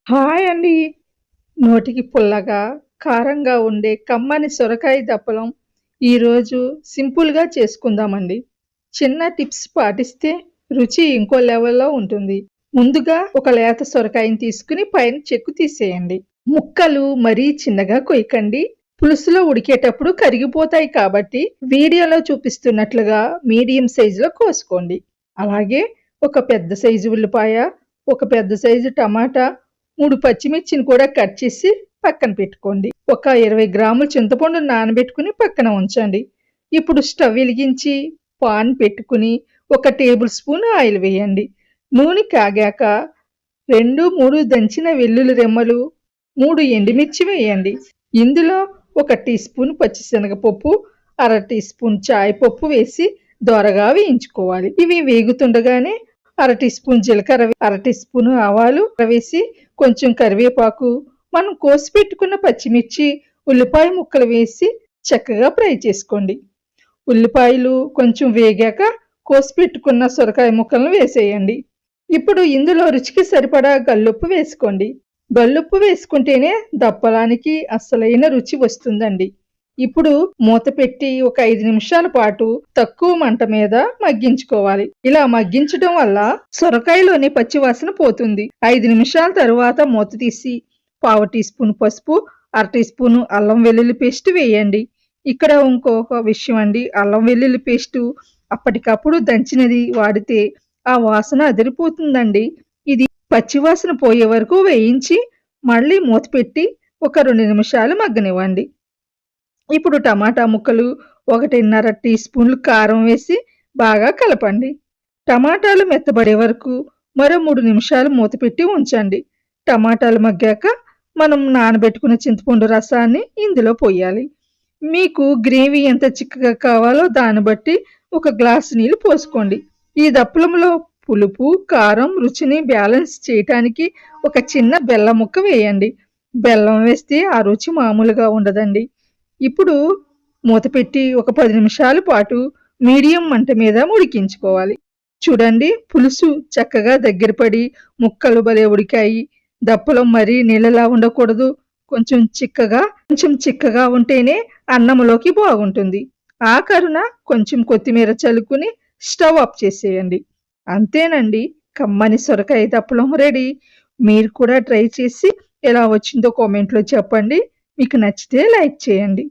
Hi అండి. నోటికి పుల్లగా, కారంగా ఉండే కమ్మని సొరకాయ దప్పలం ఈరోజు సింపుల్‌గా చేసుకుందామండి. చిన్న టిప్స్ పాటిస్తే రుచి ఇంకో లెవెల్‌లో ఉంటుంది. ముందుగా ఒక లేత సొరకాయని తీసుకుని పైన చెక్కు తీసేయండి. ముక్కలు మరీ చిన్నగా కొయ్యకండి. పులుసులో ఉడికేటప్పుడు కరిగిపోతాయి కాబట్టి వీడియోలో చూపిస్తున్నట్లుగా మీడియం సైజులో కోసుకోండి. అలాగే ఒక పెద్ద సైజు ఉల్లిపాయ, ఒక పెద్ద సైజు టమాటా, 3 పచ్చిమిర్చిని కూడా కట్ చేసి పక్కన పెట్టుకోండి. ఒక 20 గ్రాముల చింతపండు నానబెట్టుకుని పక్కన ఉంచండి. ఇప్పుడు స్టవ్ వెలిగించి పాన్ పెట్టుకుని 1 టేబుల్ స్పూన్ ఆయిల్ వేయండి. నూనె కాగాక 2, 3 దంచిన వెల్లుల్లి రెమ్మలు, 3 ఎండుమిర్చి వేయండి. ఇందులో 1 టీ స్పూన్ పచ్చిశనగపప్పు, అర టీ స్పూన్ చాయపప్పు వేసి దోరగా వేయించుకోవాలి. ఇవి వేగుతుండగానే అర టీ స్పూన్ జీలకర్ర, అర టీ స్పూన్ ఆవాలు వేసి కొంచెం కరివేపాకు, మనం కోసి పెట్టుకున్న పచ్చిమిర్చి, ఉల్లిపాయ ముక్కలు వేసి చక్కగా ఫ్రై చేసుకోండి. ఉల్లిపాయలు కొంచెం వేగాక కోసి పెట్టుకున్న సొరకాయ ముక్కలను వేసేయండి. ఇప్పుడు ఇందులో రుచికి సరిపడా గల్లుప్పు వేసుకోండి. గల్లుప్పు వేసుకుంటేనే దప్పలానికి అసలైన రుచి వస్తుందండి. ఇప్పుడు మూత పెట్టి ఒక 5 నిమిషాల పాటు తక్కువ మంట మీద మగ్గించుకోవాలి. ఇలా మగ్గించడం వల్ల సొరకాయలోని పచ్చివాసన పోతుంది. 5 నిమిషాల తరువాత మూత తీసి పావు టీ స్పూన్ పసుపు, అర టీ స్పూన్ అల్లం వెల్లుల్లి పేస్ట్ వేయండి. ఇక్కడ ఇంకొక విషయం అండి, అల్లం వెల్లుల్లి పేస్ట్ అప్పటికప్పుడు దంచినది వాడితే ఆ వాసన అదిరిపోతుందండి. ఇది పచ్చివాసన పోయే వరకు వేయించి మళ్ళీ మూత పెట్టి ఒక 2 నిమిషాలు మగ్గనివ్వండి. ఇప్పుడు టమాటా ముక్కలు, 1.5 టీ స్పూన్లు కారం వేసి బాగా కలపండి. టమాటాలు మెత్తబడే వరకు మరో 3 నిమిషాలు మూత పెట్టి ఉంచండి. టమాటాలు మగ్గాక మనం నానబెట్టుకున్న చింతపండు రసాన్ని ఇందులో పోయాలి. మీకు గ్రేవీ ఎంత చిక్కగా కావాలో దాన్ని బట్టి 1 గ్లాసు నీళ్లు పోసుకోండి. ఈ దప్పలంలో పులుపు, కారం రుచిని బ్యాలెన్స్ చేయటానికి ఒక చిన్న బెల్లం ముక్క వేయండి. బెల్లం వేస్తే ఆ రుచి మామూలుగా ఉండదండి. ఇప్పుడు మూత పెట్టి ఒక 10 నిమిషాల పాటు మీడియం మంట మీద ఉడికించుకోవాలి. చూడండి, పులుసు చక్కగా దగ్గర పడి ముక్కలు భలే ఉడికాయి. దప్పలం మరీ నీళ్ళలా ఉండకూడదు. కొంచెం చిక్కగా ఉంటేనే అన్నంలోకి బాగుంటుంది. ఆఖరున కొంచెం కొత్తిమీర చల్లుకుని స్టవ్ ఆఫ్ చేసేయండి. అంతేనండి, కమ్మని సొరకాయ దప్పలం రెడీ. మీరు కూడా ట్రై చేసి ఎలా వచ్చిందో కామెంట్లో చెప్పండి. మీకు నచ్చితే లైక్ చేయండి.